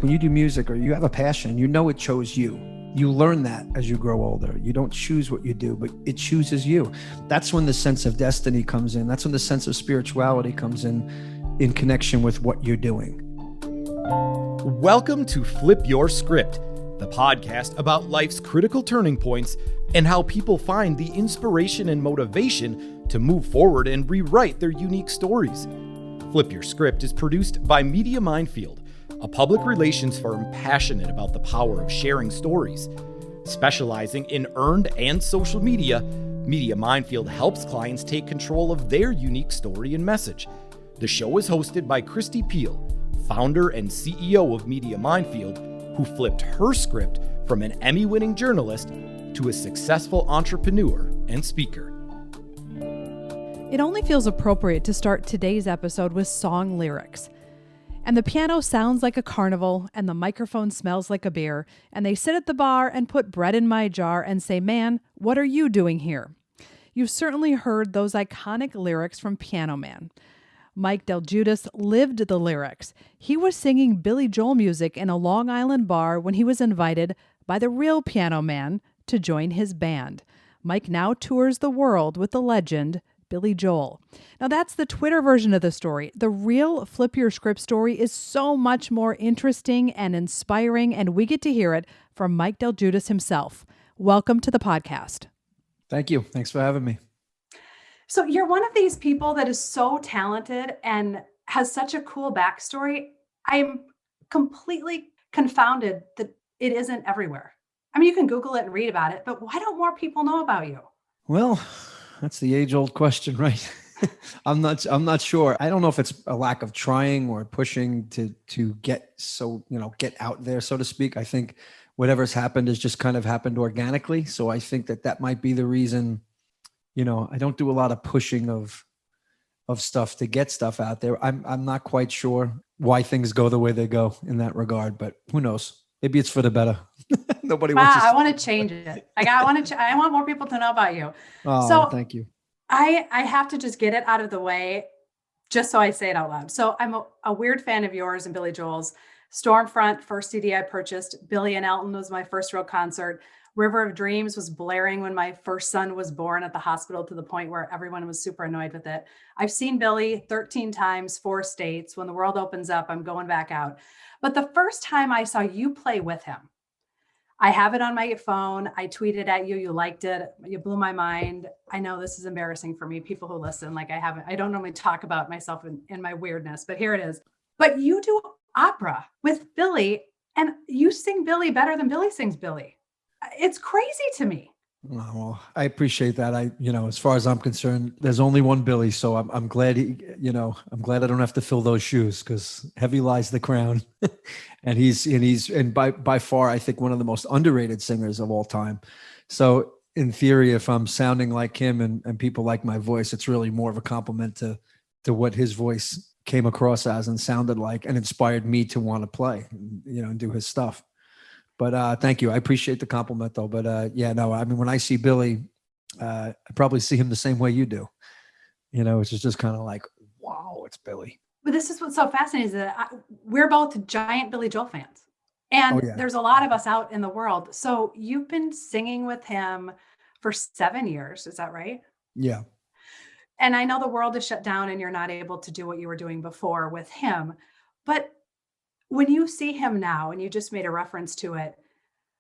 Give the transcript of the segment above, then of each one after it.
When you do music or you have a passion, you know it chose you. You learn that as you grow older. You don't choose what you do, but it chooses you. That's when the sense of destiny comes in. That's when the sense of spirituality comes in connection with what you're doing. Welcome to Flip Your Script, the podcast about life's critical turning points and how people find the inspiration and motivation to move forward and rewrite their unique stories. Flip Your Script is produced by Media Minefield, a public relations firm passionate about the power of sharing stories. Specializing in earned and social media, Media Minefield helps clients take control of their unique story and message. The show is hosted by Kristi Piehl, founder and CEO of Media Minefield, who flipped her script from an Emmy-winning journalist to a successful entrepreneur and speaker. It only feels appropriate to start today's episode with song lyrics. And the piano sounds like a carnival, and the microphone smells like a beer, and they sit at the bar and put bread in my jar and say, "Man, what are you doing here?" You've certainly heard those iconic lyrics from Piano Man. Mike DelGuidice lived the lyrics. He was singing Billy Joel music in a Long Island bar when he was invited by the real Piano Man to join his band. Mike now tours the world with the legend Billy Joel. Now that's the Twitter version of the story. The real Flip Your Script story is so much more interesting and inspiring, and we get to hear it from Mike DelGuidice himself. Welcome to the podcast. Thank you. Thanks for having me. So you're one of these people that is so talented and has such a cool backstory. I'm completely confounded that it isn't everywhere. I mean, you can Google it and read about it, but why don't more people know about you? Well, that's the age-old question, right? I'm not sure. I don't know if it's a lack of trying or pushing to get out there, so to speak. I think whatever's happened has just kind of happened organically. So I think that might be the reason. I don't do a lot of pushing of stuff to get stuff out there. I'm not quite sure why things go the way they go in that regard, but who knows? Maybe it's for the better. Nobody wants. I want to change it. I want more people to know about you. Oh, so thank you. I have to just get it out of the way, just so I say it out loud. So I'm a weird fan of yours and Billy Joel's. Stormfront, first CD I purchased. Billy and Elton was my first real concert. River of Dreams was blaring when my first son was born at the hospital, to the point where everyone was super annoyed with it. I've seen Billy 13 times, 4 states. When the world opens up, I'm going back out. But the first time I saw you play with him, I have it on my phone. I tweeted at you. You liked it. You blew my mind. I know this is embarrassing for me, people who listen. I don't normally talk about myself in my weirdness, but here it is. But you do opera with Billy, and you sing Billy better than Billy sings Billy. It's crazy to me. Well, I appreciate that. As far as I'm concerned, there's only one Billy, so I'm glad I'm glad I don't have to fill those shoes, because heavy lies the crown, and he's by far, I think, one of the most underrated singers of all time. So in theory, if I'm sounding like him and people like my voice, it's really more of a compliment to what his voice came across as and sounded like, and inspired me to want to play, and do his stuff. But thank you. I appreciate the compliment, though. But when I see Billy, I probably see him the same way you do. Which is just kind of like, wow, it's Billy. But this is what's so fascinating, is that we're both giant Billy Joel fans. And There's a lot of us out in the world. So you've been singing with him for 7 years. Is that right? Yeah. And I know the world is shut down and you're not able to do what you were doing before with him. But when you see him now, and you just made a reference to it,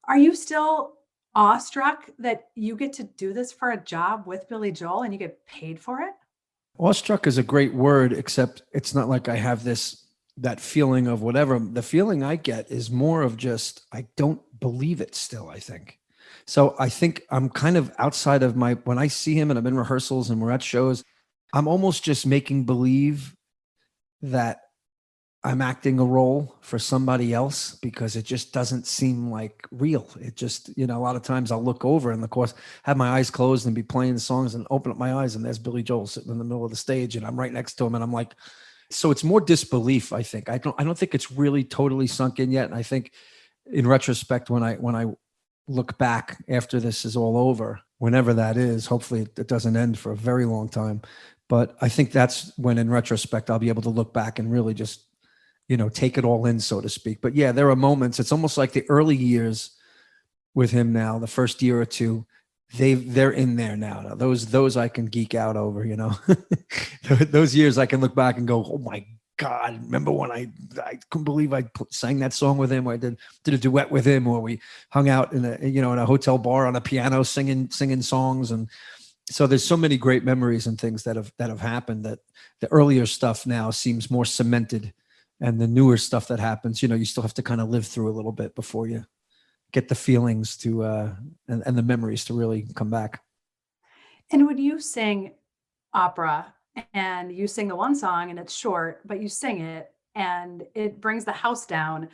are you still awestruck that you get to do this for a job with Billy Joel and you get paid for it? Awestruck is a great word, except it's not like I have that feeling of whatever. The feeling I get is more of just, I don't believe it still, I think. So I think I'm kind of outside of when I see him and I'm in rehearsals and we're at shows, I'm almost just making believe that I'm acting a role for somebody else, because it just doesn't seem like real. It just, a lot of times I'll look over and, of course, have my eyes closed and be playing the songs and open up my eyes, and there's Billy Joel sitting in the middle of the stage and I'm right next to him, and I'm like, so it's more disbelief, I think. I don't think it's really totally sunk in yet. And I think in retrospect, when I look back after this is all over, whenever that is, hopefully it doesn't end for a very long time. But I think that's when, in retrospect, I'll be able to look back and really just take it all in, so to speak. But yeah, there are moments. It's almost like the early years with him now, the first year or two, they're in there now. Now those I can geek out over, those years I can look back and go, oh my God, remember when I couldn't believe I sang that song with him, or I did a duet with him, or we hung out in a hotel bar on a piano singing songs. And so there's so many great memories and things that have happened, that the earlier stuff now seems more cemented, and the newer stuff that happens, you still have to kind of live through a little bit before you get the feelings to and the memories to really come back. And when you sing opera and you sing the one song and it's short, but you sing it and it brings the house down,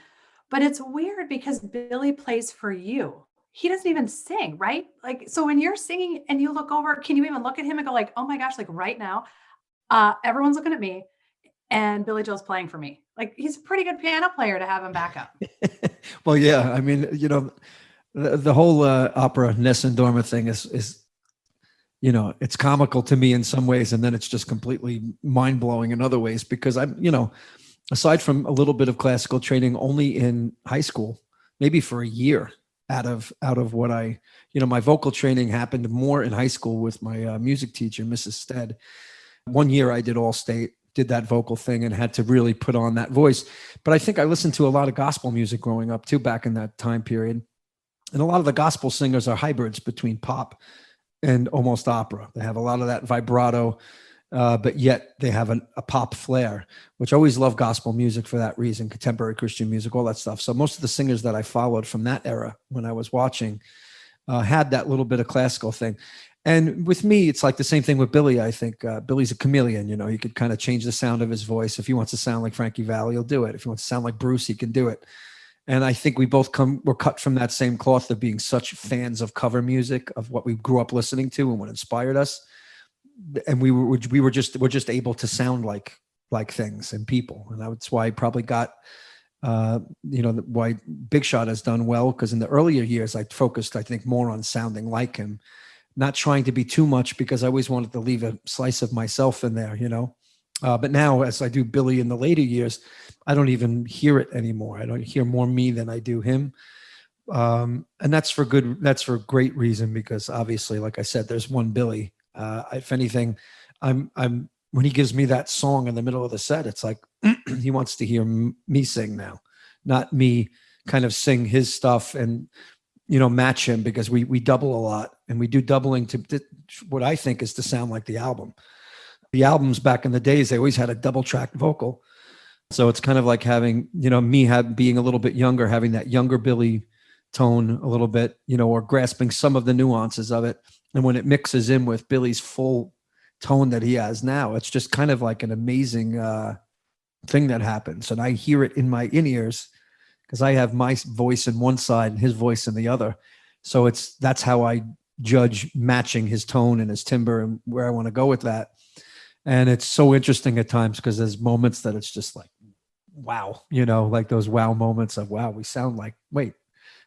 but it's weird because Billy plays for you. He doesn't even sing, right? Like, so when you're singing and you look over, can you even look at him and go like, oh my gosh, like right now, everyone's looking at me and Billy Joel's playing for me. Like, he's a pretty good piano player to have him back up. Well, yeah. I mean, the whole opera Nessun Dorma thing is it's comical to me in some ways, and then it's just completely mind blowing in other ways, because I'm, aside from a little bit of classical training only in high school, maybe for a year out of what my vocal training happened more in high school with my music teacher, Mrs. Stead. 1 year I did all state, did that vocal thing, and had to really put on that voice. But I think I listened to a lot of gospel music growing up too, back in that time period. And a lot of the gospel singers are hybrids between pop and almost opera. They have a lot of that vibrato, but yet they have a pop flair, which I always love gospel music for that reason, contemporary Christian music, all that stuff. So most of the singers that I followed from that era when I was watching had that little bit of classical thing. And with me, it's like the same thing with Billy. I think Billy's a chameleon. He could kind of change the sound of his voice. If he wants to sound like Frankie Valli, he'll do it. If he wants to sound like Bruce, he can do it. And I think we both were cut from that same cloth of being such fans of cover music, of what we grew up listening to and what inspired us. And we're just able to sound like things and people. And that's why I probably got, why Big Shot has done well. Because in the earlier years, I focused, I think, more on sounding like him, not trying to be too much, because I always wanted to leave a slice of myself in there, but now as I do Billy in the later years, I don't even hear it anymore. I don't hear more me than I do him. And that's for great reason, because obviously, like I said, there's one Billy. If anything, I'm when he gives me that song in the middle of the set, it's like he wants to hear me sing now, not me kind of sing his stuff and match him, because we double a lot, and we do doubling to what I think is to sound like the album. The albums back in the days, they always had a double track vocal. So it's kind of like having, me being a little bit younger, having that younger Billy tone a little bit, or grasping some of the nuances of it. And when it mixes in with Billy's full tone that he has now, it's just kind of like an amazing thing that happens. And I hear it in my in-ears, because I have my voice in one side and his voice in the other. So that's how I judge matching his tone and his timbre and where I want to go with that. And it's so interesting at times, because there's moments that it's just like, wow, like those wow moments of, wow, we sound like, wait,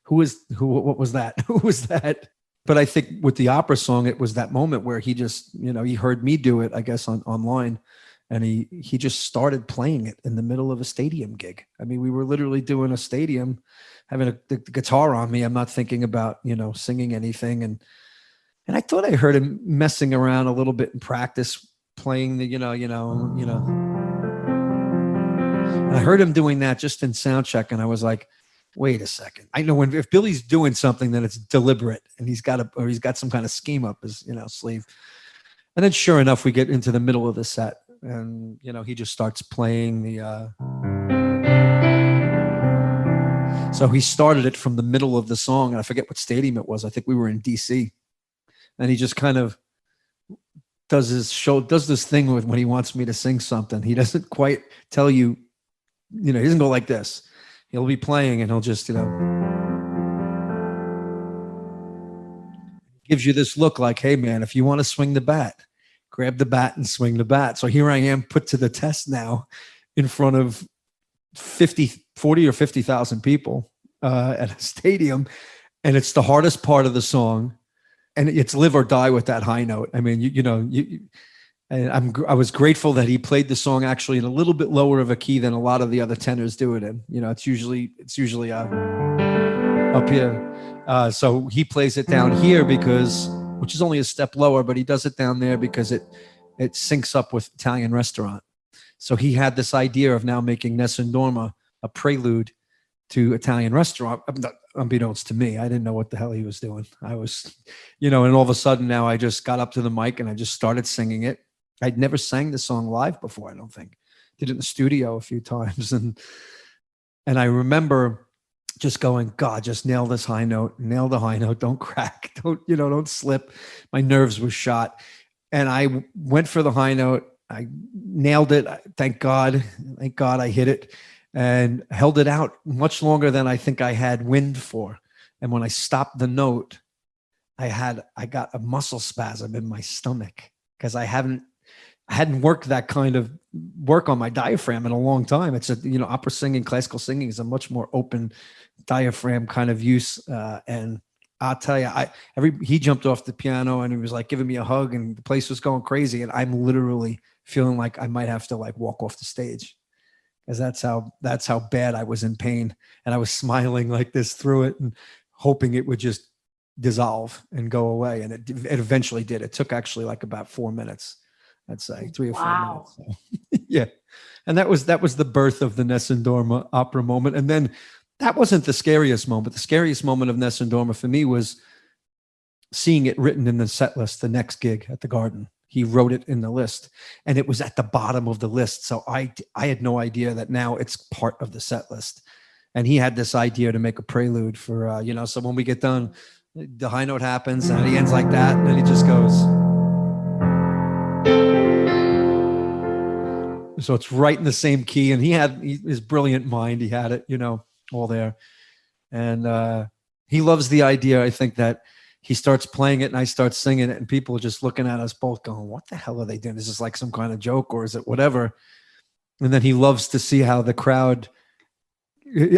what was that? Who was that? But I think with the opera song, it was that moment where he just, he heard me do it, I guess, online. And he just started playing it in the middle of a stadium gig. I mean, we were literally doing a stadium, having the guitar on me. I'm not thinking about, singing anything. And I thought I heard him messing around a little bit in practice, playing the, And I heard him doing that just in sound check. And I was like, wait a second. I know if Billy's doing something, then it's deliberate, and he's got some kind of scheme up his, sleeve. And then sure enough, we get into the middle of the set. And, he just starts playing so he started it from the middle of the song, and I forget what stadium it was. I think we were in DC, and he just kind of does this thing with when he wants me to sing something. He doesn't quite tell you, he doesn't go like this. He'll be playing and he'll just, gives you this look like, hey man, if you want to swing the bat, grab the bat and swing the bat. So here I am put to the test now in front of 40 or 50,000 people at a stadium. And it's the hardest part of the song. And it's live or die with that high note. I mean, And I was grateful that he played the song actually in a little bit lower of a key than a lot of the other tenors do it in. You know, it's usually up here. So he plays it down here which is only a step lower, but he does it down there because it syncs up with Italian Restaurant. So he had this idea of now making Nessun Dorma a prelude to Italian Restaurant. Unbeknownst to me, I didn't know what the hell he was doing. I was, and all of a sudden now I just got up to the mic and I just started singing it. I'd never sang the song live before, I don't think. Did it in the studio a few times. And I remember just going, God, just nail this high note, nail the high note, don't crack, don't slip. My nerves were shot. And I went for the high note. I nailed it. Thank God I hit it and held it out much longer than I think I had wind for. And when I stopped the note, I got a muscle spasm in my stomach because I hadn't worked that kind of work on my diaphragm in a long time. It's opera singing, classical singing is a much more open diaphragm kind of use. And I'll tell you, he jumped off the piano and he was like giving me a hug and the place was going crazy. And I'm literally feeling like I might have to like walk off the stage because that's how bad I was in pain. And I was smiling like this through it and hoping it would just dissolve and go away. And it eventually did. It took actually like about 4 minutes. I'd say 3 or 4 minutes. So, yeah. And that was the birth of the Nessun Dorma opera moment. And then that wasn't the scariest moment. The scariest moment of Nessun Dorma for me was seeing it written in the set list, the next gig at the Garden. He wrote it in the list and it was at the bottom of the list. So I had no idea that now it's part of the set list. And he had this idea to make a prelude for, so when we get done, the high note happens and he ends like that. And then he just goes. So it's right in the same key. And he had his brilliant mind. He had it, all there. And he loves the idea, I think, that he starts playing it and I start singing it and people are just looking at us both going, what the hell are they doing? Is this like some kind of joke or is it whatever? And then he loves to see how the crowd,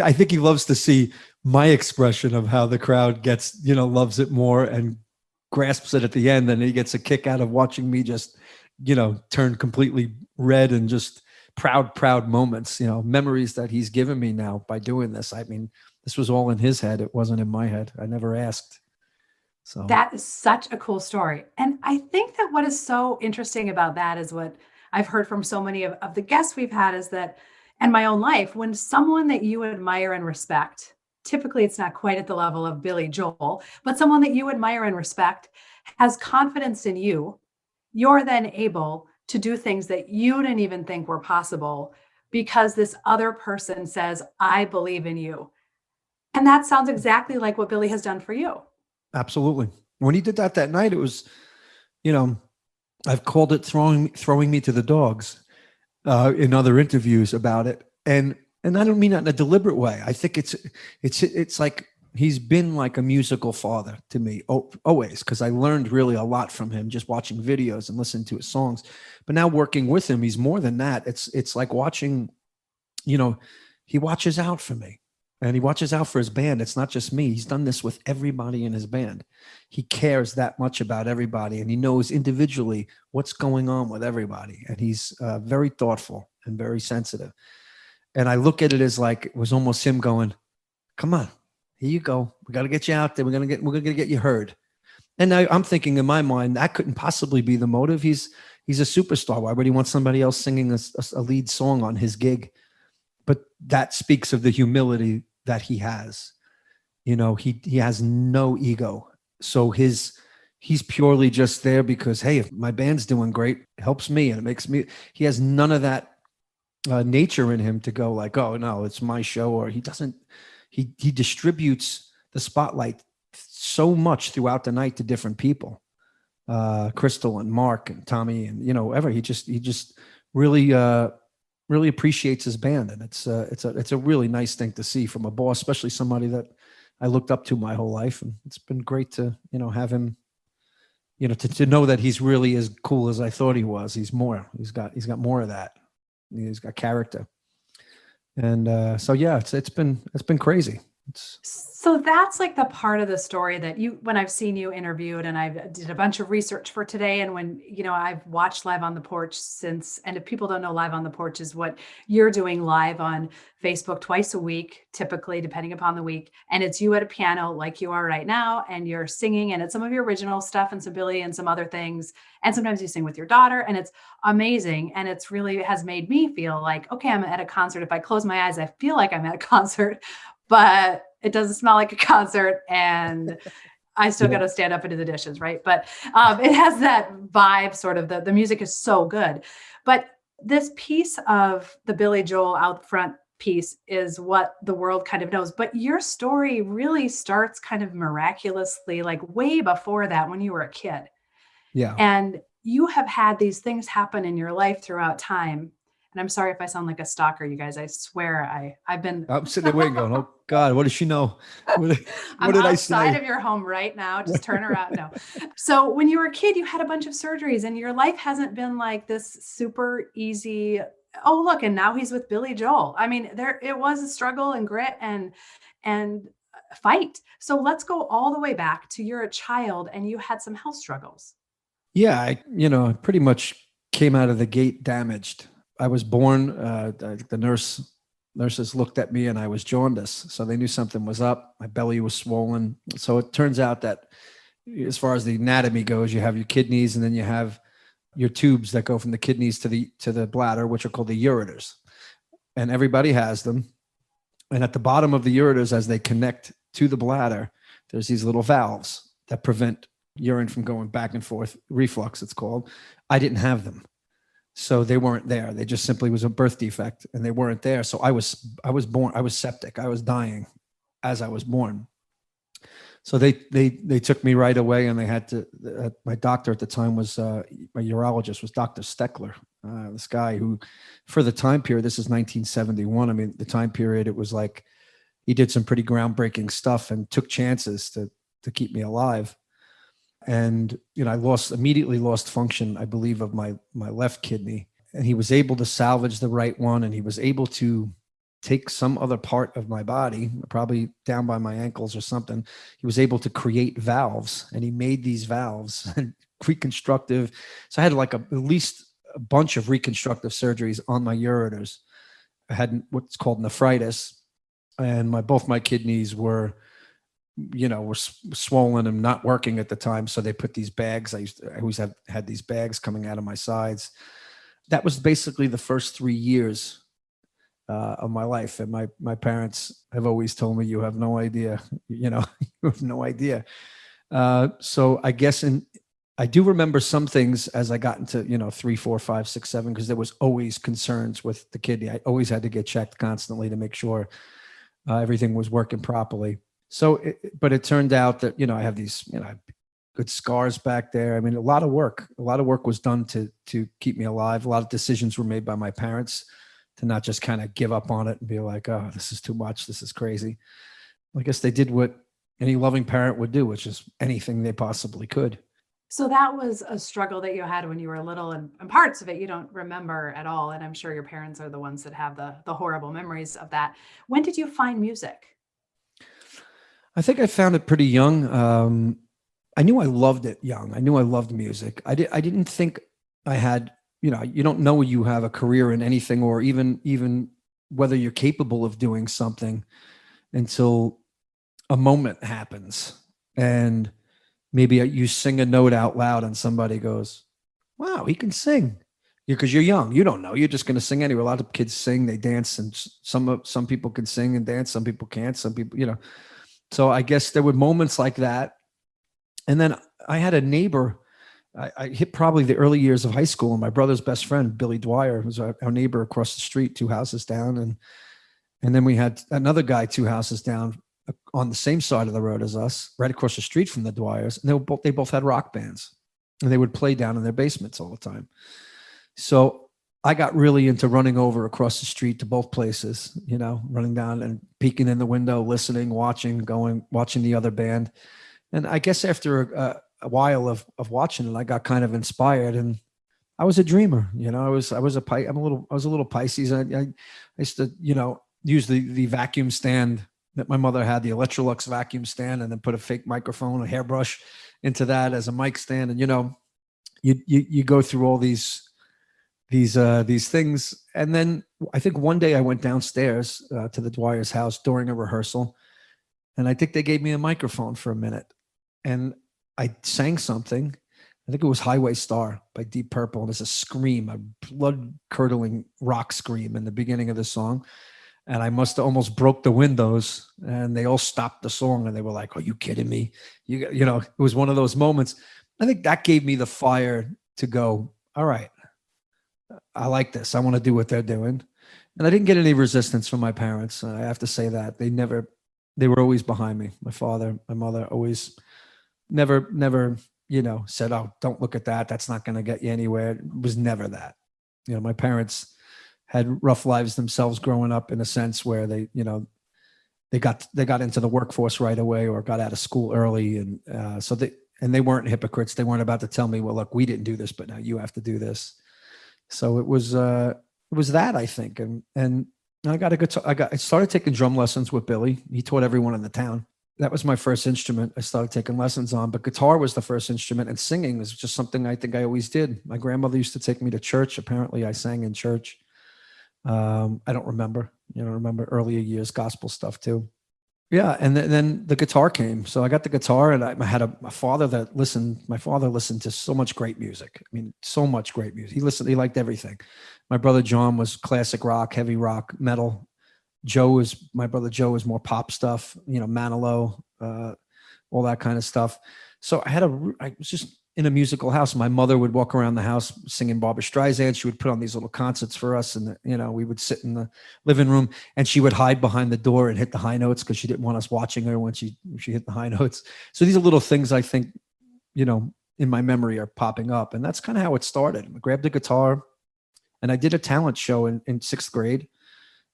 I think he loves to see my expression of how the crowd gets, loves it more and grasps it at the end. And he gets a kick out of watching me just, turn completely red and just proud moments, memories that he's given me now by doing this. I mean, this was all in his head. It wasn't in my head. I never asked. So that is such a cool story. And I think that what is so interesting about that is what I've heard from so many of the guests we've had is that, and my own life, when someone that you admire and respect, typically it's not quite at the level of Billy Joel, but someone that you admire and respect has confidence in you, you're then able to do things that you didn't even think were possible because this other person says, I believe in you. And that sounds exactly like what Billy has done for you. Absolutely. When he did that night, it was, I've called it throwing me to the dogs in other interviews about it. And I don't mean that in a deliberate way. I think it's like he's been like a musical father to me always, because I learned really a lot from him just watching videos and listening to his songs. But now working with him, he's more than that. It's like watching, he watches out for me. And he watches out for his band. It's not just me. He's done this with everybody in his band. He cares that much about everybody, and he knows individually what's going on with everybody. And he's very thoughtful and very sensitive. And I look at it as like it was almost him going, "Come on, here you go. We got to get you out there. We're gonna get you heard." And now I'm thinking in my mind that couldn't possibly be the motive. He's a superstar. Why would he want somebody else singing a lead song on his gig? But that speaks of the humility that he has. He has no ego. So he's purely just there because, hey, if my band's doing great, it helps me and it makes me, he has none of that nature in him to go like, oh no, it's my show. Or he distributes the spotlight so much throughout the night to different people. Crystal and Mark and Tommy and, he just really appreciates his band. And it's a really nice thing to see from a boss, especially somebody that I looked up to my whole life. And it's been great to, have him, to know that he's really as cool as I thought he was. He's more, he's got more of that. He's got character. And so, yeah, it's been crazy. So that's like the part of the story that when I've seen you interviewed, and I've did a bunch of research for today. And when, I've watched Live on the Porch since, and if people don't know, Live on the Porch is what you're doing live on Facebook twice a week, typically, depending upon the week. And it's you at a piano like you are right now, and you're singing, and it's some of your original stuff and some Billy and some other things. And sometimes you sing with your daughter, and it's amazing. And it's really has made me feel like, okay, I'm at a concert. If I close my eyes, I feel like I'm at a concert, but it doesn't smell like a concert, and I still got to stand up and do the dishes, right? But it has that vibe, sort of. The music is so good. But this piece of the Billy Joel out front piece is what the world kind of knows. But your story really starts kind of miraculously, like way before that, when you were a kid. Yeah. And you have had these things happen in your life throughout time. And I'm sorry if I sound like a stalker, you guys. I swear I've been. I'm sitting there waiting, going, "Oh God, what does she know? What did I'm I outside say?" of your home right now. Just turn around. No. So when you were a kid, you had a bunch of surgeries, and your life hasn't been like this super easy. Oh, look, and now he's with Billy Joel. I mean, it was a struggle and grit and fight. So let's go all the way back to you're a child and you had some health struggles. Yeah, I pretty much came out of the gate damaged. I was born, the nurses looked at me and I was jaundiced. So they knew something was up. My belly was swollen. So it turns out that as far as the anatomy goes, you have your kidneys, and then you have your tubes that go from the kidneys to the bladder, which are called the ureters. And everybody has them. And at the bottom of the ureters, as they connect to the bladder, there's these little valves that prevent urine from going back and forth, reflux it's called. I didn't have them. So they weren't there. They just simply was a birth defect, and they weren't there. So I was born, I was septic. I was dying as I was born. So they took me right away, and they had to, my doctor at the time was, my urologist was Dr. Steckler, this guy who, for the time period, this is 1971. I mean, the time period, it was like, he did some pretty groundbreaking stuff and took chances to keep me alive. And, I immediately lost function, I believe, of my left kidney. And he was able to salvage the right one. And he was able to take some other part of my body, probably down by my ankles or something. He was able to create valves, and he made these valves reconstructive. So I had like at least a bunch of reconstructive surgeries on my ureters. I had what's called nephritis, and both my kidneys were swollen and not working at the time. So they put these bags. I always had these bags coming out of my sides. That was basically the first 3 years of my life. And my parents have always told me, you have no idea, you have no idea. So I guess I do remember some things as I got into, 3, 4, 5, 6, 7, because there was always concerns with the kidney. I always had to get checked constantly to make sure everything was working properly. So, but it turned out that, I have these, good scars back there. I mean, a lot of work was done to keep me alive. A lot of decisions were made by my parents to not just kind of give up on it and be like, oh, this is too much. This is crazy. I guess they did what any loving parent would do, which is anything they possibly could. So that was a struggle that you had when you were little, and parts of it you don't remember at all. And I'm sure your parents are the ones that have the horrible memories of that. When did you find music? I think I found it pretty young. I knew I loved it young. I knew I loved music. I didn't think I had, you don't know you have a career in anything, or even whether you're capable of doing something until a moment happens. And maybe you sing a note out loud and somebody goes, wow, he can sing. Because you're young. You don't know. You're just going to sing anyway. A lot of kids sing, they dance, and some people can sing and dance. Some people can't. Some people, So I guess there were moments like that. And then I had a neighbor. I hit probably the early years of high school, and my brother's best friend, Billy Dwyer, was our neighbor across the street, 2 houses down. And then we had another guy 2 houses down on the same side of the road as us, right across the street from the Dwyers. And they both had rock bands, and they would play down in their basements all the time. So I got really into running over across the street to both places, running down and peeking in the window, listening, watching the other band. And I guess after a while of watching it, I got kind of inspired, and I was a dreamer. I was a little Pisces. I used to, use the vacuum stand, that my mother had, the Electrolux vacuum stand, and then put a fake microphone, a hairbrush into that as a mic stand. And, you go through all these things. And then I think one day I went downstairs to the Dwyer's house during a rehearsal, and I think they gave me a microphone for a minute, and I sang something. I think it was Highway Star by Deep Purple. And there's a scream, a blood curdling rock scream in the beginning of the song. And I must have almost broke the windows, and they all stopped the song, and they were like, "Are you kidding me?" It was one of those moments. I think that gave me the fire to go, all right, I like this. I want to do what they're doing. And I didn't get any resistance from my parents. I have to say that they were always behind me. My father, my mother always never, said, "Oh, don't look at that. That's not going to get you anywhere." It was never that. My parents had rough lives themselves growing up, in a sense where they got into the workforce right away, or got out of school early. And they weren't hypocrites. They weren't about to tell me, "Well, look, we didn't do this, but now you have to do this." So it was that, I think. And I got a guitar. I started taking drum lessons with Billy. He taught everyone in the town. That was my first instrument I started taking lessons on, but guitar was the first instrument, and singing was just something I think I always did. My grandmother used to take me to church. Apparently I sang in church. I don't remember, remember earlier years, gospel stuff too. Yeah. And then the guitar came. So I got the guitar, and I had a father that listened. My father listened to so much great music. I mean, so much great music. He liked everything. My brother John was classic rock, heavy rock, metal. My brother Joe is more pop stuff, Manilow, all that kind of stuff. So I was just in a musical house. My mother would walk around the house singing Barbra Streisand. She would put on these little concerts for us, and we would sit in the living room, and she would hide behind the door and hit the high notes because she didn't want us watching her when she hit the high notes. So these are little things I think, in my memory are popping up, and that's kind of how it started. I grabbed the guitar, and I did a talent show in sixth grade.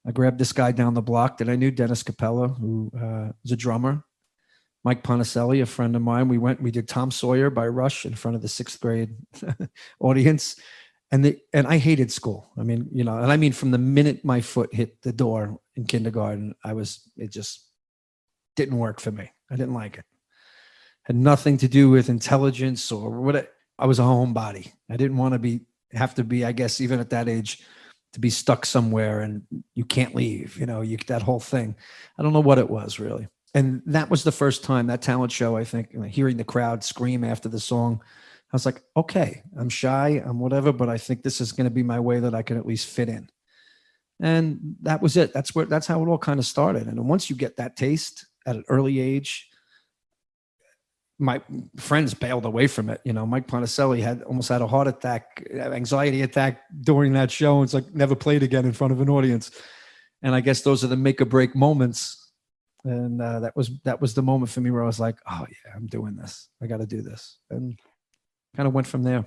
I grabbed this guy down the block that I knew, Dennis Capella, who was a drummer. Mike Ponticelli, a friend of mine. We did Tom Sawyer by Rush in front of the sixth grade audience. And I hated school. I mean, from the minute my foot hit the door in kindergarten, it just didn't work for me. I didn't like it. Had nothing to do with intelligence or what. I was a homebody. I didn't want to have to be, I guess, even at that age, to be stuck somewhere and you can't leave, that whole thing. I don't know what it was really. And that was the first time, that talent show, I think, hearing the crowd scream after the song, I was like, okay, I'm shy, I'm whatever, but I think this is going to be my way that I can at least fit in. And that was it. That's how it all kind of started. And once you get that taste at an early age, my friends bailed away from it. Mike Ponticelli almost had a heart attack, anxiety attack during that show. It's like never played again in front of an audience. And I guess those are the make or break moments. And that was the moment for me where I was like, oh yeah, I'm doing this. I got to do this. And kind of went from there.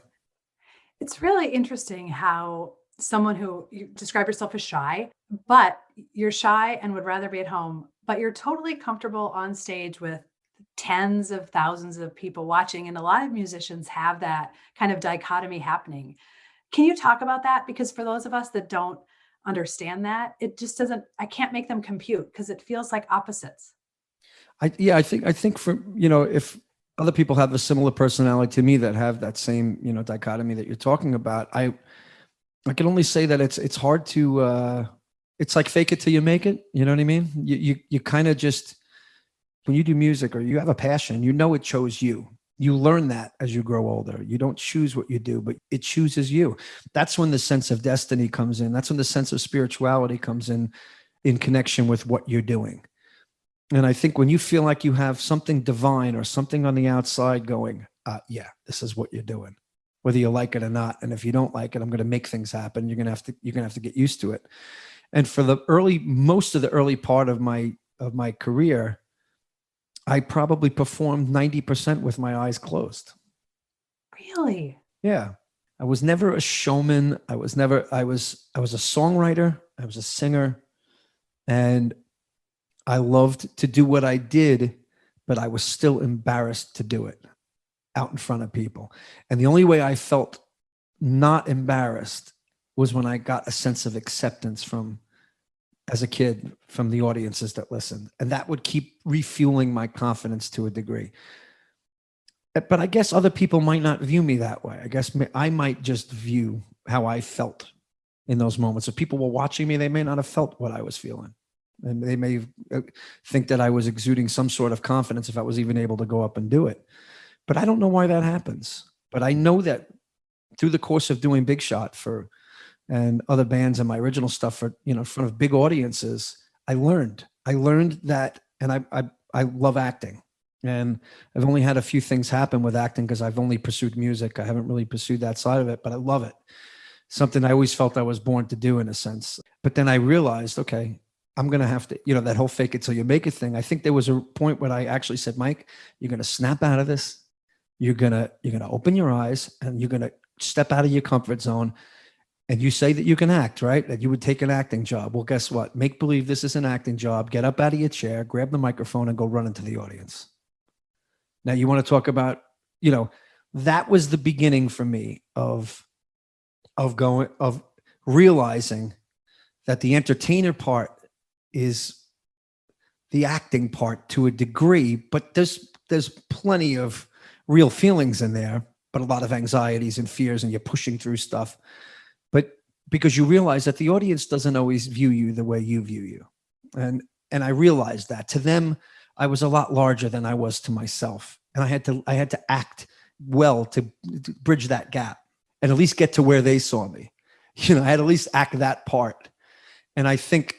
It's really interesting how someone who you describe yourself as shy, but you're shy and would rather be at home, but you're totally comfortable on stage with tens of thousands of people watching. And a lot of musicians have that kind of dichotomy happening. Can you talk about that? Because for those of us that don't understand that, it just doesn't, I can't make them compute because it feels like opposites. I think for, if other people have a similar personality to me that have that same, dichotomy that you're talking about, I can only say that it's hard to, it's like fake it till you make it. You know what I mean? You kind of just, when you do music or you have a passion, it chose you. You learn that as you grow older. You don't choose what you do, but it chooses you. That's when the sense of destiny comes in. That's when the sense of spirituality comes in connection with what you're doing. And I think when you feel like you have something divine or something on the outside going, yeah, this is what you're doing, whether you like it or not. And if you don't like it, I'm going to make things happen. You're going to have to get used to it. And for most of the early part of my career, I probably performed 90% with my eyes closed. Really? Yeah. I was never a showman. I was a songwriter. I was a singer, and I loved to do what I did, but I was still embarrassed to do it out in front of people. And the only way I felt not embarrassed was when I got a sense of acceptance from as a kid from the audiences that listened. And that would keep refueling my confidence to a degree. But I guess other people might not view me that way. I guess I might just view how I felt in those moments. If people were watching me, they may not have felt what I was feeling. And they may think that I was exuding some sort of confidence if I was even able to go up and do it. But I don't know why that happens. But I know that through the course of doing Big Shot and other bands and my original stuff for, in front of big audiences, I learned that, and I love acting. And I've only had a few things happen with acting because I've only pursued music. I haven't really pursued that side of it, but I love it. Something I always felt I was born to do in a sense. But then I realized, okay, I'm going to have to, that whole fake it till you make it thing. I think there was a point when I actually said, Mike, you're going to snap out of this. You're going to open your eyes and you're going to step out of your comfort zone. And you say that you can act, right? That you would take an acting job. Well, guess what? Make believe this is an acting job. Get up out of your chair, grab the microphone and go run into the audience. Now you want to talk about, that was the beginning for me of realizing that the entertainer part is the acting part to a degree, but there's plenty of real feelings in there, but a lot of anxieties and fears, and you're pushing through stuff. But because you realize that the audience doesn't always view you the way you view you. And I realized that to them, I was a lot larger than I was to myself. And I had to act well to bridge that gap and at least get to where they saw me. I had to at least act that part. And I think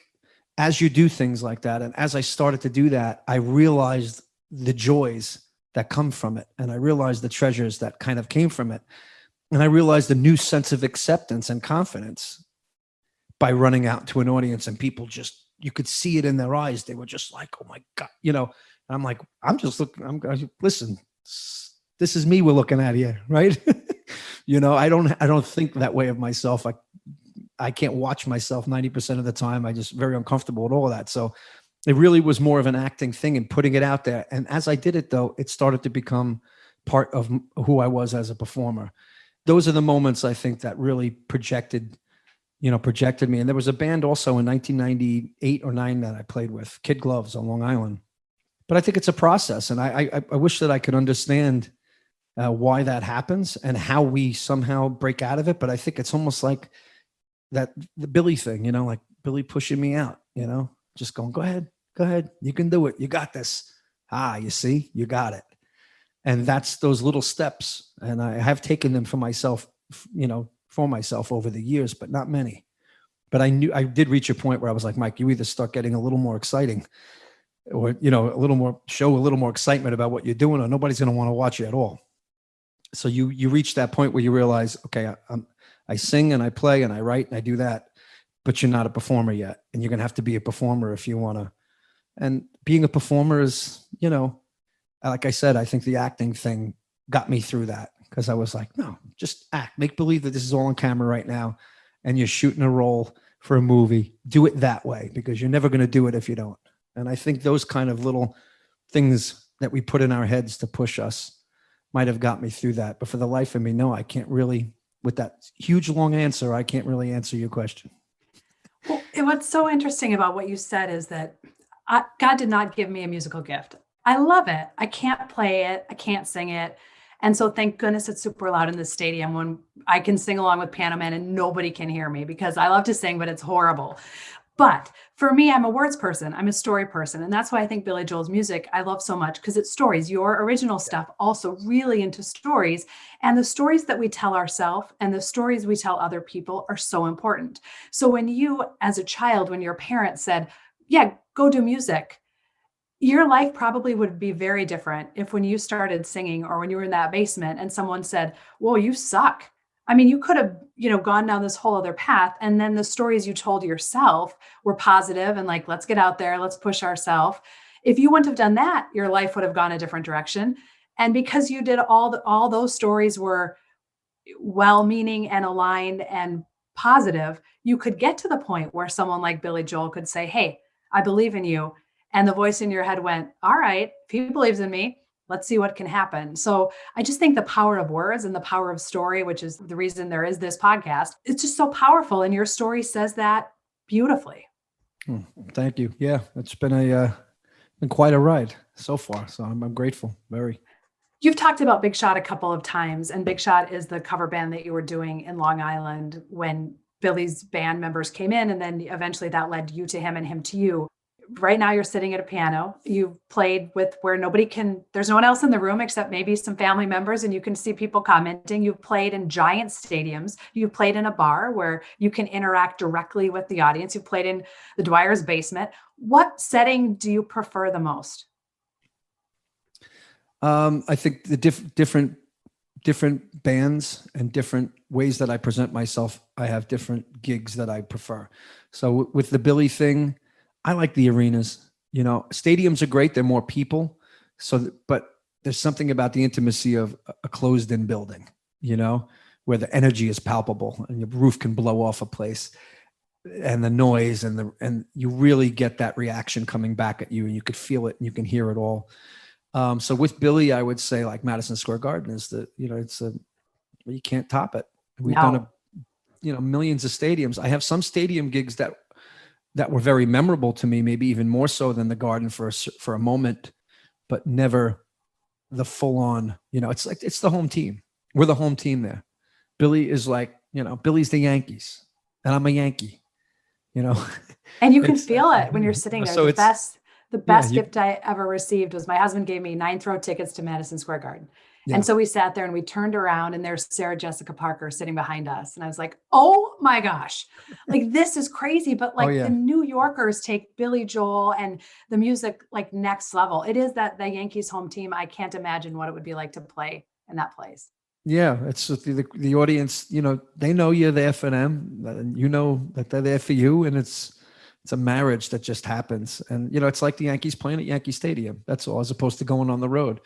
as you do things like that, and as I started to do that, I realized the joys that come from it. And I realized the treasures that kind of came from it. And I realized a new sense of acceptance and confidence by running out to an audience, and people just, you could see it in their eyes. They were just like, oh my God, and I'm like, I'm just looking, listen, this is me we're looking at here, right? I don't think that way of myself. I can't watch myself 90% of the time. I just very uncomfortable with all of that. So it really was more of an acting thing and putting it out there. And as I did it though, it started to become part of who I was as a performer. Those are the moments I think that really projected me. And there was a band also in 1998 or 9 that I played with, Kid Gloves on Long Island. But I think it's a process. And I wish that I could understand why that happens and how we somehow break out of it. But I think it's almost like the Billy thing, like Billy pushing me out, just going, go ahead. You can do it. You got this. You see, you got it. And that's those little steps. And I have taken them for myself over the years, but not many. But I knew I did reach a point where I was like, Mike, you either start getting a little more exciting or, show a little more excitement about what you're doing, or nobody's going to want to watch you at all. So you reach that point where you realize, okay, I sing and I play and I write and I do that, but you're not a performer yet. And you're going to have to be a performer if you want to. And being a performer is, like I said, I think the acting thing got me through that, because I was like, no, just act, make believe that this is all on camera right now and you're shooting a role for a movie. Do it that way, because you're never going to do it if you don't. And I think those kind of little things that we put in our heads to push us might have got me through that. But for the life of me, no, I can't really, with that huge long answer, I can't really answer your question. Well, what's so interesting about what you said is that God did not give me a musical gift. I love it. I can't play it. I can't sing it. And so thank goodness it's super loud in the stadium when I can sing along with Piano Man and nobody can hear me, because I love to sing, but it's horrible. But for me, I'm a words person. I'm a story person. And that's why I think Billy Joel's music I love so much, because it's stories. Your original stuff also really into stories. And the stories that we tell ourselves and the stories we tell other people are so important. So when you, as a child, when your parents said, yeah, go do music, your life probably would be very different if when you started singing or when you were in that basement and someone said, whoa, you suck. I mean, you could have, gone down this whole other path. And then the stories you told yourself were positive and like, let's get out there, let's push ourselves. If you wouldn't have done that, your life would have gone a different direction. And because you did all those stories were well-meaning and aligned and positive, you could get to the point where someone like Billy Joel could say, hey, I believe in you. And the voice in your head went, all right, if he believes in me, let's see what can happen. So I just think the power of words and the power of story, which is the reason there is this podcast, it's just so powerful. And your story says that beautifully. Hmm, thank you. Yeah, it's been quite a ride so far. So I'm grateful. Very. You've talked about Big Shot a couple of times, and Big Shot is the cover band that you were doing in Long Island when Billy's band members came in, and then eventually that led you to him and him to you. Right now, you're sitting at a piano. You played with where there's no one else in the room except maybe some family members, and you can see people commenting. You've played in giant stadiums. You've played in a bar where you can interact directly with the audience. You've played in the Dwyer's basement. What setting do you prefer the most? I think the different bands and different ways that I present myself, I have different gigs that I prefer. So with the Billy thing, I like the arenas. Stadiums are great. They're more people. But there's something about the intimacy of a closed-in building, where the energy is palpable and your roof can blow off a place, and the noise and you really get that reaction coming back at you, and you could feel it and you can hear it all. So with Billy, I would say like Madison Square Garden is you can't top it. We've done millions of stadiums. I have some stadium gigs that were very memorable to me, maybe even more so than the Garden for a moment, but never the full on, it's the home team. We're the home team there. Billy is like, Billy's the Yankees and I'm a Yankee, And you can feel it when you're sitting there. So the best gift I ever received was my husband gave me 9th-row tickets to Madison Square Garden. Yeah. And so we sat there and we turned around and there's Sarah Jessica Parker sitting behind us. And I was like, oh my gosh, like this is crazy. But like the New Yorkers take Billy Joel and the music like next level. It is the Yankees home team. I can't imagine what it would be like to play in that place. Yeah, it's the audience, they know you're there for them, and you know that they're there for you, and it's a marriage that just happens. And it's like the Yankees playing at Yankee Stadium. That's all, as opposed to going on the road.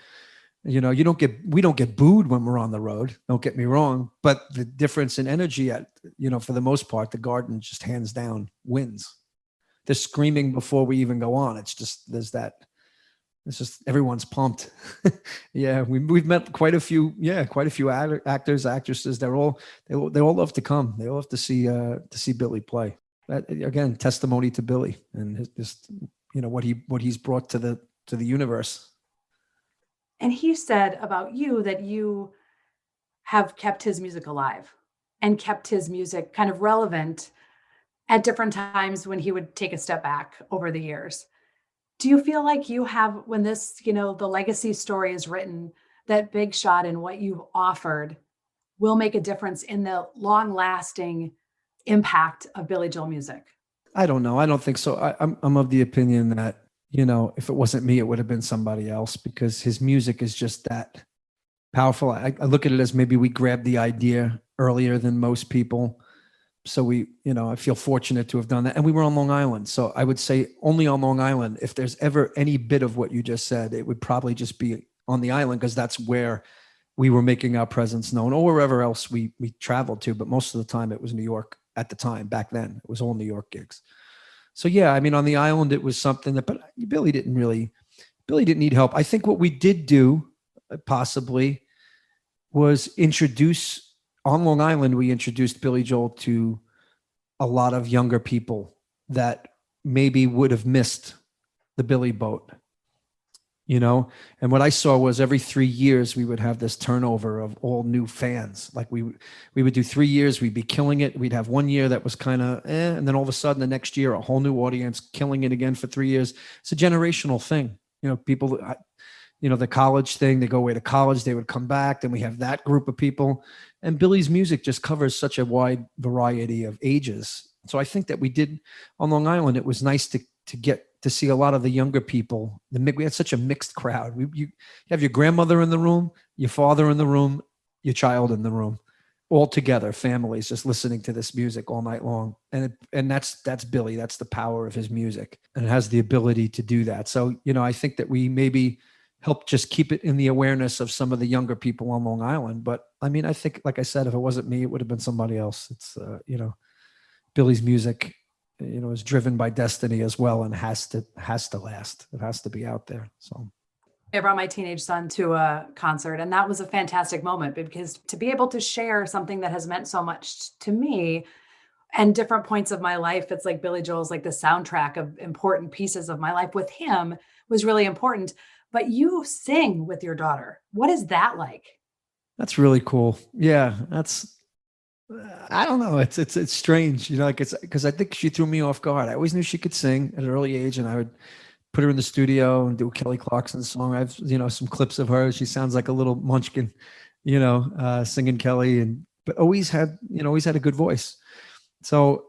We don't get booed when we're on the road. Don't get me wrong, but the difference in energy for the most part, the Garden just hands down wins. They're screaming before we even go on. It's just it's just everyone's pumped. Yeah, we've met quite a few actors, actresses. They all love to come. They all love to see Billy play. That, again, testimony to Billy and what he's brought to the universe. And he said about you that you have kept his music alive and kept his music kind of relevant at different times when he would take a step back over the years. Do you feel like you have, when this, the legacy story is written, that Big Shot and what you've offered will make a difference in the long lasting impact of Billy Joel music? I don't know. I don't think so. I'm of the opinion that, if it wasn't me, it would have been somebody else, because his music is just that powerful. I look at it as maybe we grabbed the idea earlier than most people. So I feel fortunate to have done that. And we were on Long Island. So I would say only on Long Island, if there's ever any bit of what you just said, it would probably just be on the island, because that's where we were making our presence known, or wherever else we traveled to. But most of the time it was New York at the time. Back then, it was all New York gigs. So yeah, I mean, on the island, it was something that, but Billy didn't need help. I think what we did do possibly was on Long Island, we introduced Billy Joel to a lot of younger people that maybe would have missed the Billy boat, and what I saw was every 3 years we would have this turnover of all new fans. Like we would do 3 years, we'd be killing it. We'd have 1 year that was kind of and then all of a sudden the next year, a whole new audience killing it again for 3 years. It's a generational thing. People, the college thing, they go away to college, they would come back. Then we have that group of people, and Billy's music just covers such a wide variety of ages. So I think that we did on Long Island, it was nice to get to see a lot of the younger people. We had such a mixed crowd. You have your grandmother in the room, your father in the room, your child in the room, all together, families just listening to this music all night long. And that's Billy. That's the power of his music, and it has the ability to do that. So, I think that we maybe help just keep it in the awareness of some of the younger people on Long Island. But I mean, I think, like I said, if it wasn't me, it would have been somebody else. It's, Billy's music, is driven by destiny as well, and has to last. It has to be out there. So I brought my teenage son to a concert, and that was a fantastic moment, because to be able to share something that has meant so much to me, and different points of my life. It's like Billy Joel's like the soundtrack of important pieces of my life with him was really important. But you sing with your daughter. What is that like? That's really cool. Yeah, I don't know. It's strange, like it's because I think she threw me off guard. I always knew she could sing at an early age, and I would put her in the studio and do a Kelly Clarkson song. I've some clips of her. She sounds like a little munchkin, singing Kelly, but always had a good voice. So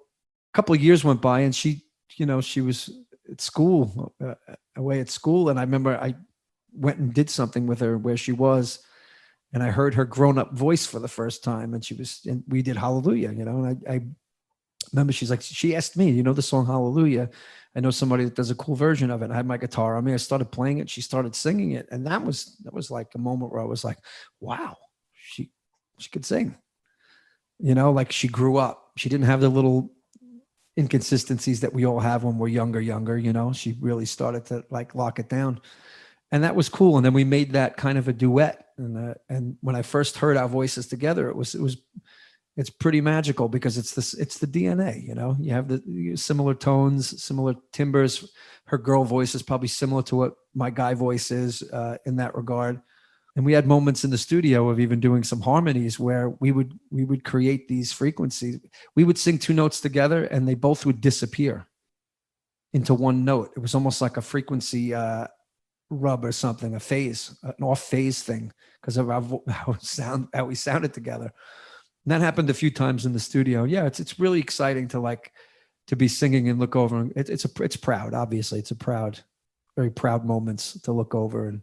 a couple of years went by, and she was at school, away at school, and I remember I went and did something with her where she was. And I heard her grown-up voice for the first time, and we did Hallelujah, and I remember she asked me, the song Hallelujah? I know somebody that does a cool version of it. I had my guitar on me. I started playing it. She started singing it. And that was like a moment where I was like, wow, she could sing, like she grew up. She didn't have the little inconsistencies that we all have when we're younger, she really started to like lock it down. And that was cool. And then we made that kind of a duet. And when I first heard our voices together, it's pretty magical because it's the DNA, you have the similar tones, similar timbers. Her girl voice is probably similar to what my guy voice is in that regard. And we had moments in the studio of even doing some harmonies where we would create these frequencies. We would sing two notes together and they both would disappear into one note. It was almost like a frequency rub or something, an off phase thing because of how we sounded together. And that happened a few times in the studio. Yeah, it's really exciting to be singing and look over. It's proud. Obviously, it's very proud moments to look over, and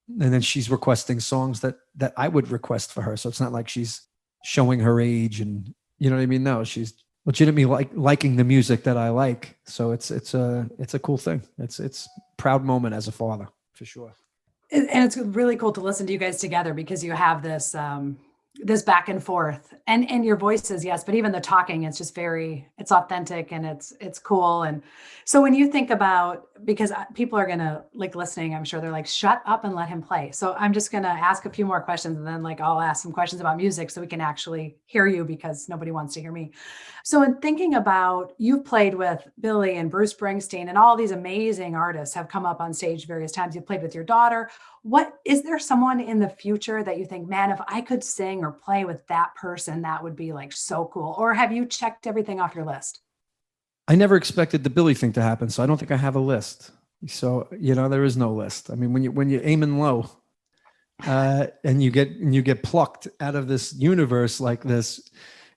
then she's requesting songs that I would request for her. So it's not like she's showing her age, and you know what I mean. No, she's legitimately liking the music that I like. So it's a cool thing. It's proud moment as a father for sure. And it's really cool to listen to you guys together because you have this this back and forth and your voices, yes, but even the talking, it's just it's authentic and it's cool. And so when you think about, because people are gonna like listening, I'm sure they're like, shut up and let him play. So I'm just gonna ask a few more questions and then like I'll ask some questions about music so we can actually hear you because nobody wants to hear me. So in thinking about, you've played with Billy and Bruce Springsteen and all these amazing artists have come up on stage various times. You've played with your daughter. Is there someone in the future that you think, man, if I could sing or play with that person, that would be like so cool? Or have you checked everything off your list? I never expected the Billy thing to happen, so I don't think I have a list. So, there is no list. I mean, when you're aiming low, and you get plucked out of this universe like this,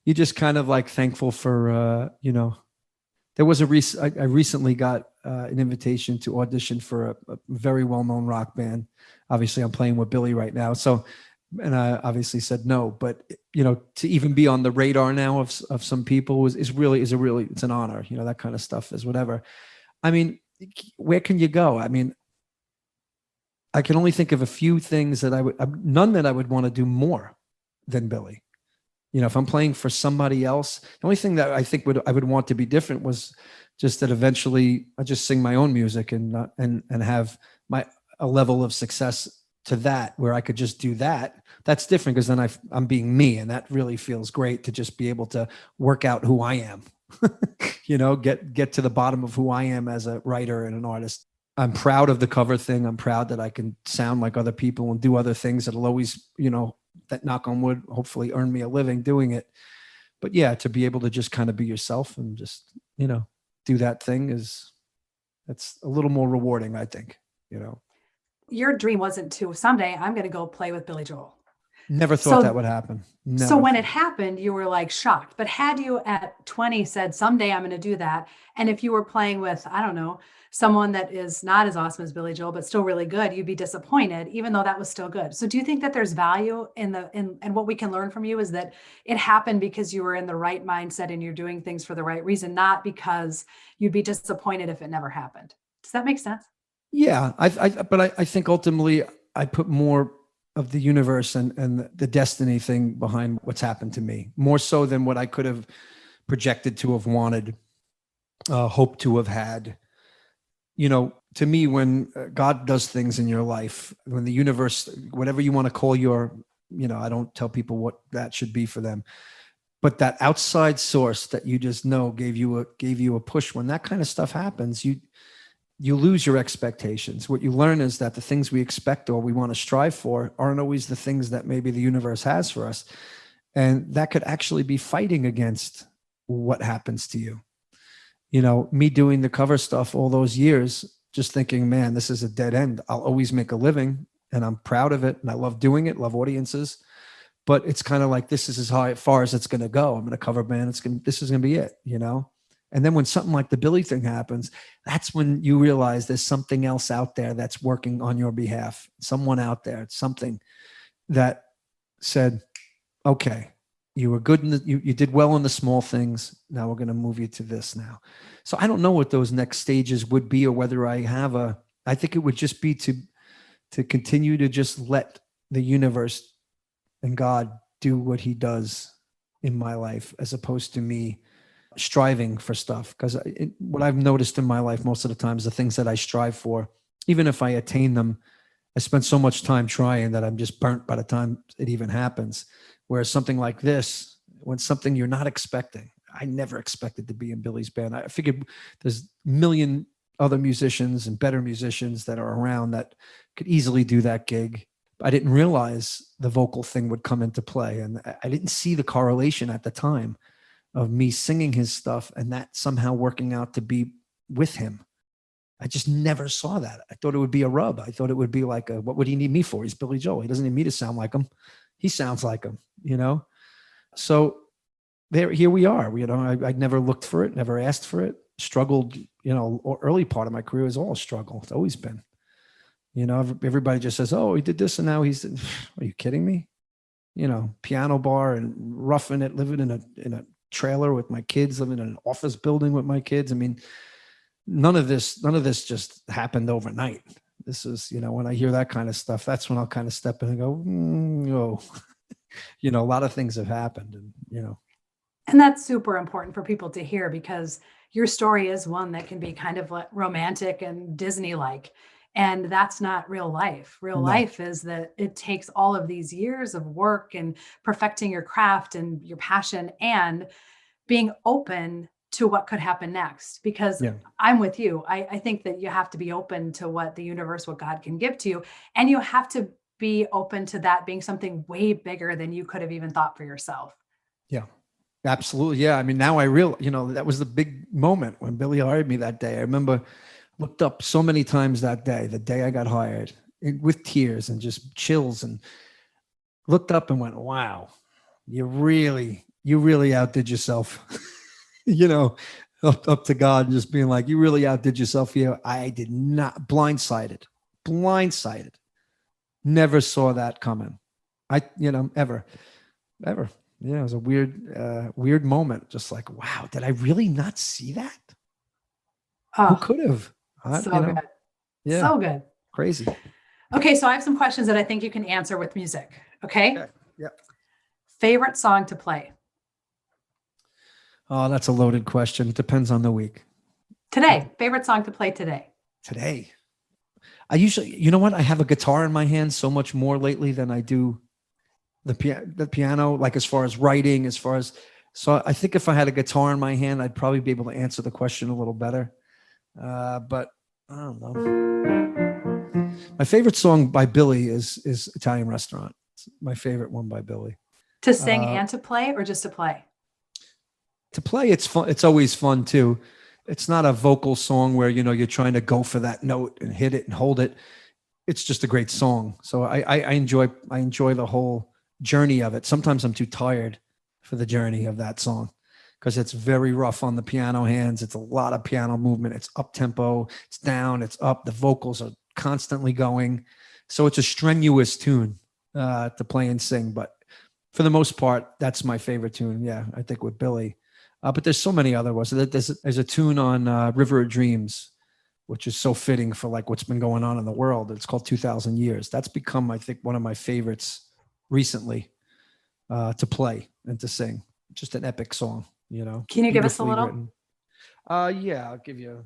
you just kind of like thankful for, there was I recently got an invitation to audition for a very well-known rock band. Obviously, I'm playing with Billy right now. So, and I obviously said no, but to even be on the radar now of some people is really it's an honor. That kind of stuff is whatever. I mean, where can you go? I mean, I can only think of a few things that none that I would want to do more than Billy. If I'm playing for somebody else, the only thing that I think I would want to be different was just that eventually I just sing my own music and have a level of success to that where I could just do that. That's different because then I'm being me, and that really feels great to just be able to work out who I am. Get to the bottom of who I am as a writer and an artist. I'm proud of the cover thing. I'm proud that I can sound like other people and do other things that'll always, that knock on wood, hopefully earn me a living doing it. But yeah, to be able to just kind of be yourself and just, do that thing that's a little more rewarding, I think, Your dream wasn't to someday I'm going to go play with Billy Joel. Never thought that would happen. Never. So when it happened, you were like shocked. But had you at 20 said, someday I'm going to do that, and if you were playing with, I don't know, someone that is not as awesome as Billy Joel, but still really good, you'd be disappointed, even though that was still good. So do you think that there's value in what we can learn from you is that it happened because you were in the right mindset and you're doing things for the right reason, not because you'd be disappointed if it never happened? Does that make sense? Yeah. But I think ultimately I put more of the universe and the destiny thing behind what's happened to me, more so than what I could have projected to have wanted, hoped to have had. To me, when God does things in your life, when the universe, whatever you want to call I don't tell people what that should be for them. but that outside source that you just know gave you a push. When that kind of stuff happens, you lose your expectations. What you learn is that the things we expect or we want to strive for aren't always the things that maybe the universe has for us. And that could actually be fighting against what happens to you. You know, me doing the cover stuff all those years, just thinking, man, this is a dead end. I'll always make a living and I'm proud of it. And I love doing it, love audiences. But it's kind of like, this is as far as it's going to go. I'm in a cover band. This is going to be it, you know? And then when something like the Billy thing happens, that's when you realize there's something else out there that's working on your behalf. Someone out there, something that said, okay, you were good you did well in the small things. Now we're going to move you to this now. So I don't know what those next stages would be, or whether I think it would just be to continue to just let the universe and God do what he does in my life, as opposed to me striving for stuff. Because what I've noticed in my life most of the time is the things that I strive for, even if I attain them, I spend so much time trying that I'm just burnt by the time it even happens. Whereas something like this, when something you're not expecting, I never expected to be in Billy's band. I figured there's a million other musicians and better musicians that are around that could easily do that gig. I didn't realize the vocal thing would come into play. And I didn't see the correlation at the time of me singing his stuff and that somehow working out to be with him. I just never saw that. I thought it would be a rub. I thought it would be like, what would he need me for? He's Billy Joel. He doesn't need me to sound like him. He sounds like him, you know? So here we are. You know, I never looked for it, never asked for it, struggled, you know, early part of my career is all a struggle. It's always been. You know, everybody just says, oh, he did this and now he's, are you kidding me? You know, piano bar and roughing it, living in a trailer with my kids, living in an office building with my kids. I mean, none of this just happened overnight. This is, you know, when I hear that kind of stuff, that's when I'll kind of step in and go, oh, you know, a lot of things have happened, and, you know. And that's super important for people to hear, because your story is one that can be kind of like romantic and Disney-like. And that's not real life. Real life is that it takes all of these years of work and perfecting your craft and your passion and being open to what could happen next. Because I'm with you. I think that you have to be open to what the universe, what God can give to you. And you have to be open to that being something way bigger than you could have even thought for yourself. Yeah, absolutely. Yeah. I mean, now you know, that was the big moment when Billy hired me that day. I remember looked up so many times that day, the day I got hired, with tears and just chills, and looked up and went, wow, you really outdid yourself. You know, up to God, just being like, you really outdid yourself here. I did not, blindsided, never saw that coming. Ever. Yeah, it was a weird moment. Just like, wow, did I really not see that? Oh, who could have? So good. Yeah. So good. Crazy. Okay. So I have some questions that I think you can answer with music. Okay. Yeah. Favorite song to play? Oh, that's a loaded question. It depends on the week. Today. Favorite song to play today? Today. I usually, you know what? I have a guitar in my hand so much more lately than I do the piano, like as far as writing, so I think if I had a guitar in my hand, I'd probably be able to answer the question a little better. But I don't know. My favorite song by Billy is Italian Restaurant. It's my favorite one by Billy. To sing and to play, or just to play? To play, it's fun. It's always fun too. It's not a vocal song where, you know, you're trying to go for that note and hit it and hold it. It's just a great song. So I enjoy the whole journey of it. Sometimes I'm too tired for the journey of that song, because it's very rough on the piano hands. It's a lot of piano movement. It's up tempo, it's down, it's up. The vocals are constantly going. So it's a strenuous tune to play and sing. But for the most part, that's my favorite tune. Yeah, I think with Billy. But there's so many other ones. There's a tune on River of Dreams, which is so fitting for like what's been going on in the world. It's called 2000 Years. That's become, I think, one of my favorites recently to play and to sing. Just an epic song, you know. Can you give us a little? Written. Yeah, I'll give you.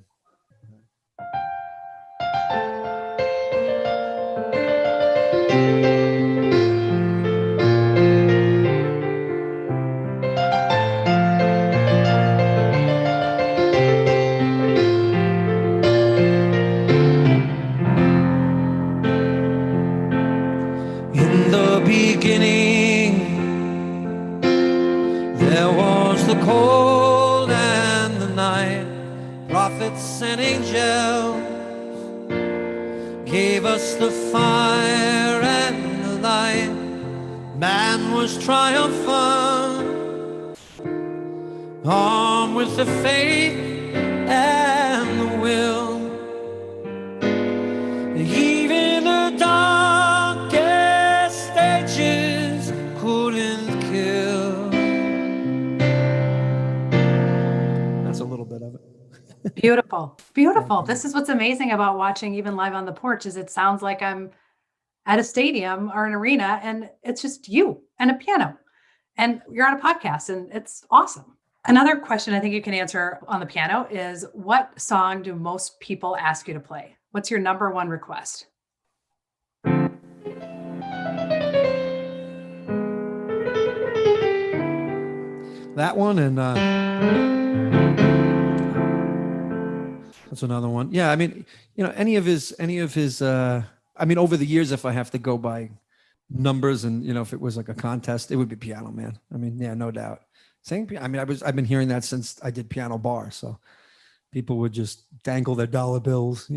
gave us the fire and the light. Man was triumphant, armed with the faith and the will. Even the darkest stages couldn't kill. That's a little bit of it. Beautiful. Beautiful. This is what's amazing about watching even live on the porch is it sounds like I'm at a stadium or an arena and it's just you and a piano and you're on a podcast and it's awesome. Another question I think you can answer on the piano is what song do most people ask you to play? What's your number one request? That one and that's another one. Yeah, I mean, any of his I mean, over the years, if I have to go by numbers and, if it was like a contest, it would be Piano Man. I mean, yeah, no doubt. I've been hearing that since I did Piano Bar. So people would just dangle their dollar bills,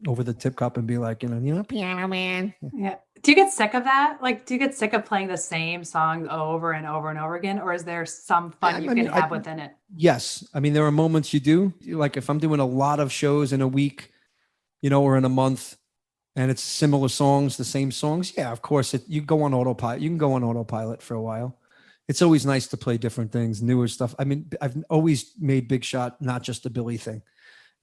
over the tip cup and be like, Piano Man. Yeah. Do you get sick of that? Like, do you get sick of playing the same song over and over and over again? Or is there some fun you can have within it? Yes. I mean, there are moments you do. Like if I'm doing a lot of shows in a week, or in a month, and it's similar songs, the same songs. Yeah, of course, you go on autopilot. You can go on autopilot for a while. It's always nice to play different things, newer stuff. I mean, I've always made Big Shot not just a Billy thing.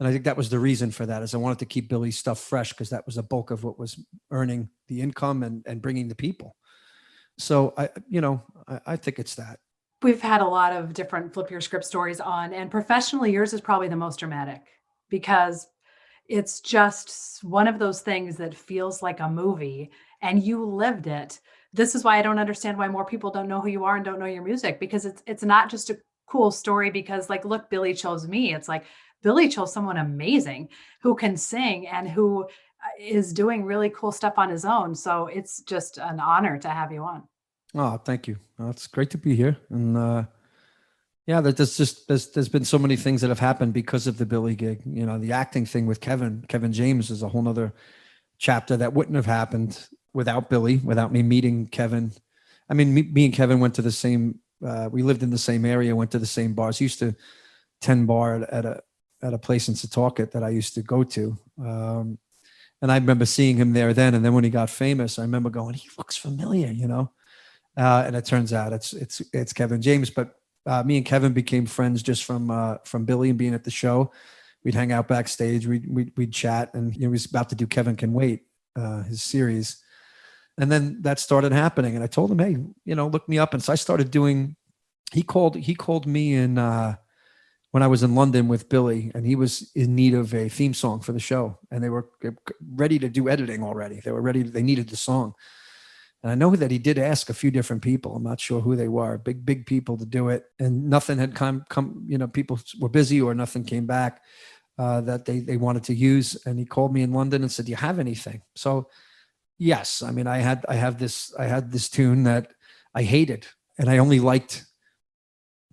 And I think that was the reason for that, is I wanted to keep Billy's stuff fresh because that was the bulk of what was earning the income and bringing the people. So I think it's that. We've had a lot of different Flip Your Script stories on, and professionally, yours is probably the most dramatic because it's just one of those things that feels like a movie and you lived it. This is why I don't understand why more people don't know who you are and don't know your music, because it's not just a cool story because like, look, Billy chose me. It's like Billy chose someone amazing who can sing and who is doing really cool stuff on his own. So it's just an honor to have you on. Oh, thank you. It's great to be here. And yeah, there's been so many things that have happened because of the Billy gig. The acting thing with Kevin James is a whole nother chapter that wouldn't have happened without Billy, without me meeting Kevin. I mean, me and Kevin went to the same, we lived in the same area, went to the same bars. He used to 10 bar at a place in Setauket that I used to go to. And I remember seeing him there then. And then when he got famous, I remember going, he looks familiar, and it turns out it's Kevin James. But me and Kevin became friends just from Billy and being at the show. We'd hang out backstage, we'd chat, and he was about to do Kevin Can Wait, his series. And then that started happening. And I told him, hey, look me up. And so I started doing, he called me in when I was in London with Billy, and he was in need of a theme song for the show. And they were ready to do editing already. They needed the song. And I know that he did ask a few different people. I'm not sure who they were, big people to do it. And nothing had come, people were busy or nothing came back that they wanted to use. And he called me in London and said, do you have anything? So yes, I mean, I had this tune that I hated, and I only liked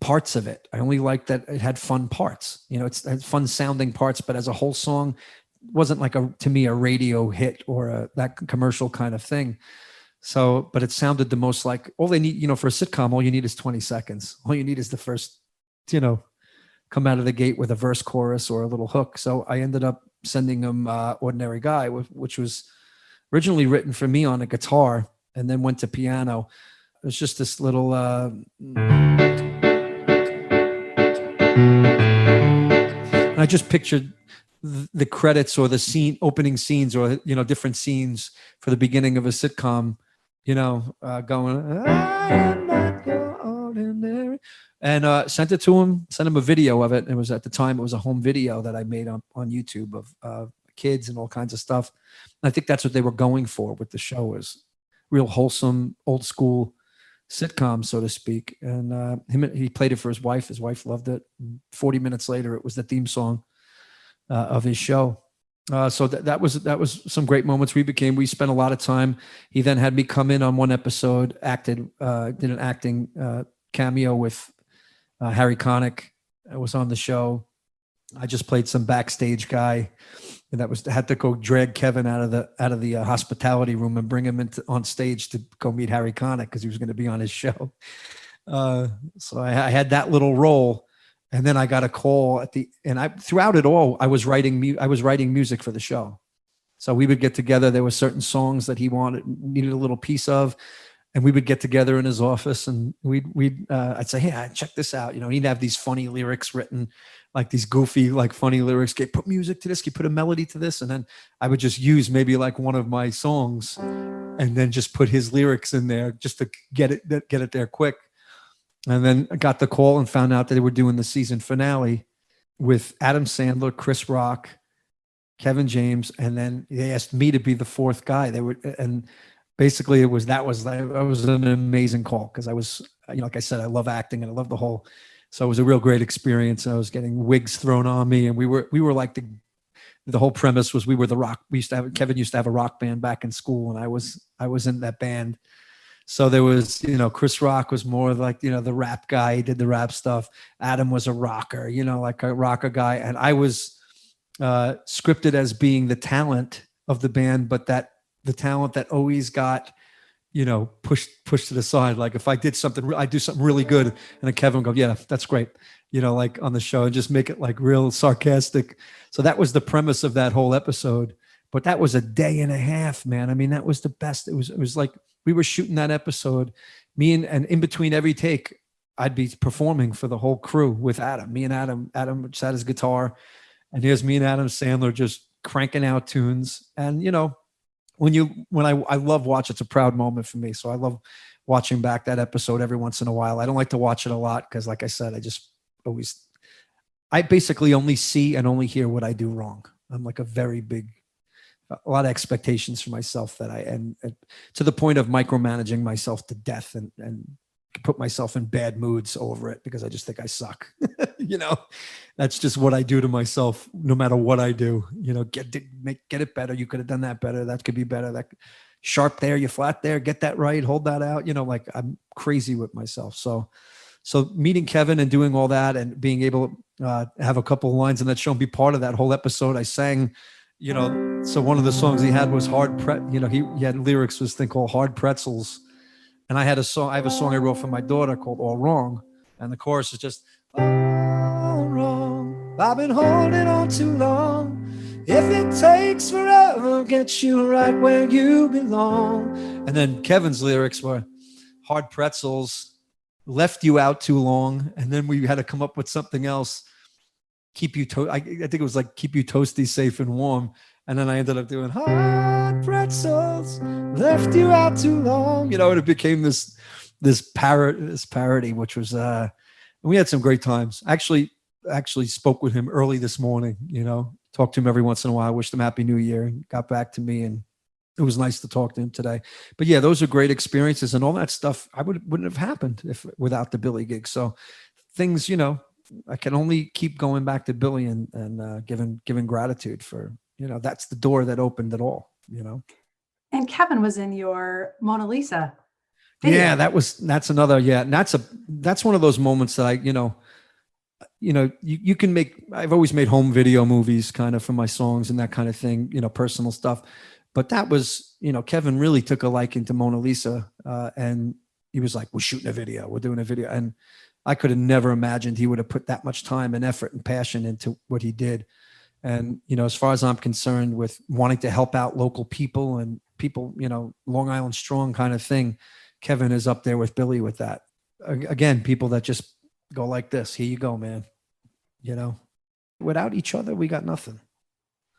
parts of it. I only liked that it had fun parts. It had fun sounding parts, but as a whole song, wasn't like to me a radio hit or that commercial kind of thing. So, but it sounded the most like all they need, for a sitcom, all you need is 20 seconds. All you need is the first, come out of the gate with a verse, chorus, or a little hook. So I ended up sending him Ordinary Guy, which was originally written for me on a guitar and then went to piano. It was just this little, and I just pictured the credits or the opening scenes or, different scenes for the beginning of a sitcom, going, I am not your ordinary, and sent it to him, sent him a video of it. It was at the time, it was a home video that I made on YouTube of kids and all kinds of stuff. And I think that's what they were going for with the show, was real wholesome, old school sitcom, so to speak. And he played it for his wife. His wife loved it. 40 minutes later, it was the theme song of his show. So that was some great moments. We spent a lot of time. He then had me come in on one episode, did an acting cameo with Harry Connick. I was on the show. I just played some backstage guy, and had to go drag Kevin out of the hospitality room and bring him on stage to go meet Harry Connick because he was going to be on his show. So I had that little role, and then I got a call throughout it all, I was writing music for the show. So we would get together. There were certain songs that he needed a little piece of, and we would get together in his office, and I'd say, hey, check this out. He'd have these funny lyrics written, like these goofy, like funny lyrics. Put music to this, put a melody to this. And then I would just use maybe like one of my songs and then just put his lyrics in there just to get it there quick. And then I got the call and found out that they were doing the season finale with Adam Sandler, Chris Rock, Kevin James. And then they asked me to be the fourth guy. And basically that was an amazing call. Cause I was, like I said, I love acting and I love so it was a real great experience. I was getting wigs thrown on me, and we were like the whole premise was we were the rock. Kevin used to have a rock band back in school, and I was in that band. So there was, Chris Rock was more like, the rap guy. He did the rap stuff. Adam was a rocker, like a rocker guy. And I was scripted as being the talent of the band, but the talent that always got, pushed to the side. Like if I did something, I do something really good, and then Kevin would go, yeah, that's great. Like on the show, and just make it like real sarcastic. So that was the premise of that whole episode. But that was a day and a half, man. I mean, that was the best. It was like we were shooting that episode, and in between every take, I'd be performing for the whole crew with Adam. Me and Adam just had his guitar, and here's me and Adam Sandler just cranking out tunes. And when I love watch, it's a proud moment for me. So I love watching back that episode every once in a while. I don't like to watch it a lot because, like I said, I basically only see and only hear what I do wrong. I'm like a lot of expectations for myself and to the point of micromanaging myself to death and put myself in bad moods over it because I just think I suck. That's just what I do to myself, no matter what I do. Get it better. You could have done that better. That could be better. That sharp there, you flat there. Get that right. Hold that out. Like I'm crazy with myself. So meeting Kevin and doing all that and being able to have a couple of lines in that show and be part of that whole episode, I sang. So one of the songs he had was he had lyrics was thing called Hard Pretzels. And I have a song I wrote for my daughter called All Wrong. And the chorus is just, all wrong, I've been holding on too long. If it takes forever, get you right where you belong. And then Kevin's lyrics were Hard Pretzels, left you out too long. And then we had to come up with something else. I think it was like keep you toasty, safe and warm. And then I ended up doing Hard Pretzels, left you out too long. And it became this parody, which was we had some great times. Actually spoke with him early this morning, talked to him every once in a while, wished him Happy New Year, and got back to me, and it was nice to talk to him today. But yeah, those are great experiences, and all that stuff wouldn't have happened without the Billy gig. So things, I can only keep going back to Billy and giving gratitude for, that's the door that opened it all, And Kevin was in your Mona Lisa video. Yeah, that's another, yeah. And that's one of those moments that you can make. I've always made home video movies kind of for my songs and that kind of thing, personal stuff. But that was, Kevin really took a liking to Mona Lisa. And he was like, we're shooting a video, we're doing a video. And I could have never imagined he would have put that much time and effort and passion into what he did. And, as far as I'm concerned with wanting to help out local people and people, Long Island strong kind of thing, Kevin is up there with Billy with that. Again, people that just go like this, here you go, man. Without each other, we got nothing.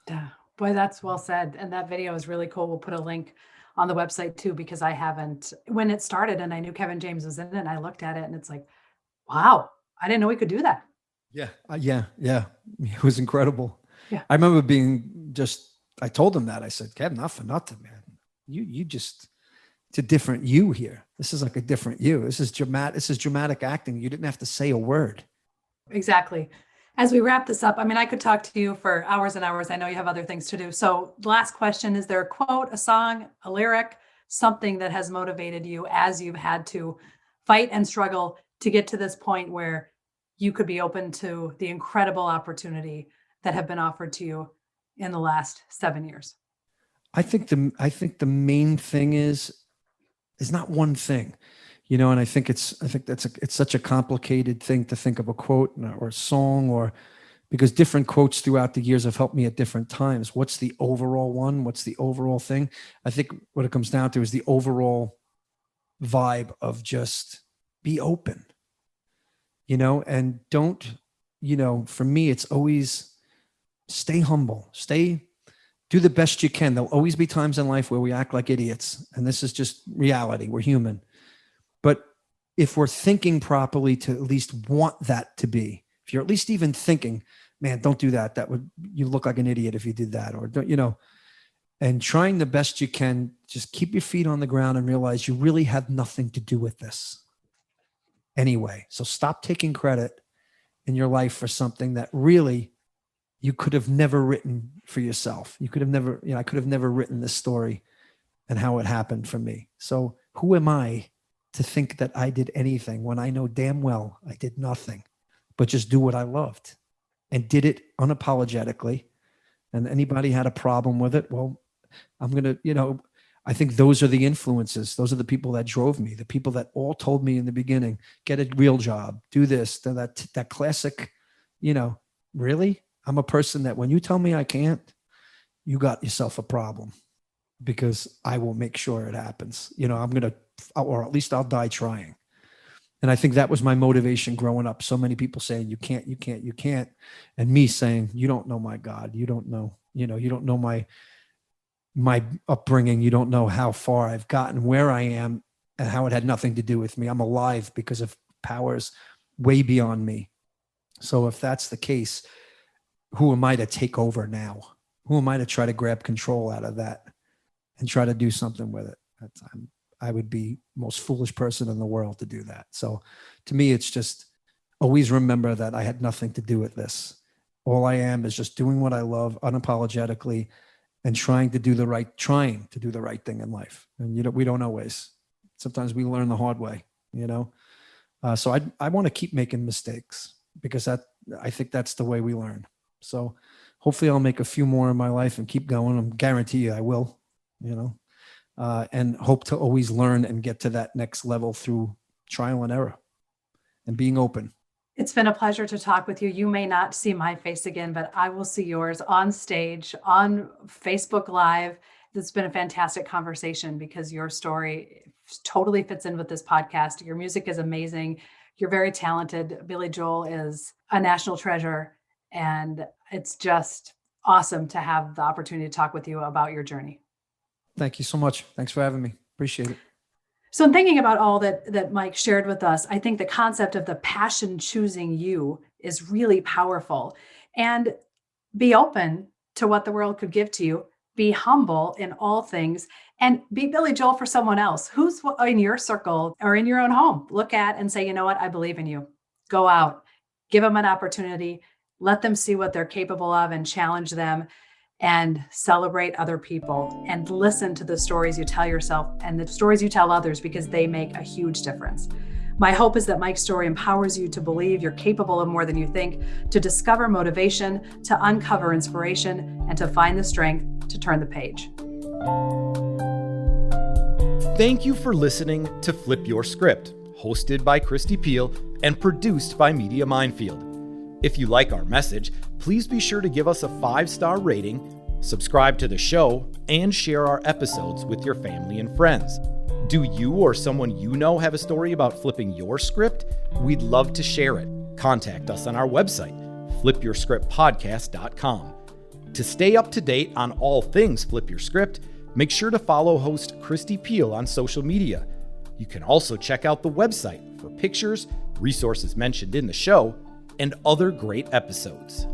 Yeah. Boy, that's well said. And that video is really cool. We'll put a link on the website too, because I haven't, when it started and I knew Kevin James was in it and I looked at it and it's like, wow, I didn't know we could do that. Yeah. Yeah. It was incredible. Yeah. I remember I told him that. I said, Kevin, not for nothing, man. It's a different you here. This is like a different you. This is dramatic acting. You didn't have to say a word. Exactly. As we wrap this up, I could talk to you for hours and hours. I know you have other things to do. So last question, is there a quote, a song, a lyric, something that has motivated you as you've had to fight and struggle to get to this point where you could be open to the incredible opportunity that have been offered to you in the last 7 years? I think the main thing is not one thing, and I think it's such a complicated thing to think of a quote or a song, or because different quotes throughout the years have helped me at different times. What's the overall one? What's the overall thing? I think what it comes down to is the overall vibe of just be open, and don't, for me, it's always stay humble, do the best you can. There'll always be times in life where we act like idiots, and this is just reality. We're human. But if we're thinking properly to at least want that to be, if you're at least even thinking, man, don't do that. You look like an idiot if you did that, or don't, and trying the best you can, just keep your feet on the ground and realize you really have nothing to do with this anyway. So stop taking credit in your life for something that really you could have never written for yourself. You could have never, I could have never written this story and how it happened for me. So who am I to think that I did anything when I know damn well I did nothing but just do what I loved and did it unapologetically. And anybody had a problem with it, well, I'm going to, I think those are the influences. Those are the people that drove me, the people that all told me in the beginning, get a real job, do this, that classic, really? I'm a person that when you tell me I can't, you got yourself a problem, because I will make sure it happens. I'm going to, or at least I'll die trying. And I think that was my motivation growing up. So many people saying, you can't, you can't, you can't. And me saying, you don't know my God. You don't know, you don't know my upbringing. You don't know how far I've gotten, where I am, and how it had nothing to do with me. I'm alive because of powers way beyond me. So if that's the case, who am I to take over now? Who am I to try to grab control out of that and try to do something with it? I would be most foolish person in the world to do that. So to me, it's just always remember that I had nothing to do with this. All I am is just doing what I love unapologetically and trying to do the right thing in life. And we don't always. Sometimes we learn the hard way, So I want to keep making mistakes, because I think that's the way we learn. So hopefully I'll make a few more in my life and keep going. I guarantee you I will, and hope to always learn and get to that next level through trial and error and being open. It's been a pleasure to talk with you. You may not see my face again, but I will see yours on stage, on Facebook Live. It's been a fantastic conversation, because your story totally fits in with this podcast. Your music is amazing. You're very talented. Billy Joel is a national treasure. And it's just awesome to have the opportunity to talk with you about your journey. Thank you so much. Thanks for having me. Appreciate it. So in thinking about all that Mike shared with us, I think the concept of the passion choosing you is really powerful. And be open to what the world could give to you. Be humble in all things, and be Billy Joel for someone else who's in your circle or in your own home. Look at and say, you know what? I believe in you. Go out, give them an opportunity. Let them see what they're capable of and challenge them, and celebrate other people, and listen to the stories you tell yourself and the stories you tell others, because they make a huge difference. My hope is that Mike's story empowers you to believe you're capable of more than you think, to discover motivation, to uncover inspiration, and to find the strength to turn the page. Thank you for listening to Flip Your Script, hosted by Kristi Piehl and produced by Media Minefield. If you like our message, please be sure to give us a 5-star rating, subscribe to the show, and share our episodes with your family and friends. Do you or someone you know have a story about flipping your script? We'd love to share it. Contact us on our website, flipyourscriptpodcast.com. To stay up to date on all things Flip Your Script, make sure to follow host Kristi Piehl on social media. You can also check out the website for pictures, resources mentioned in the show, and other great episodes.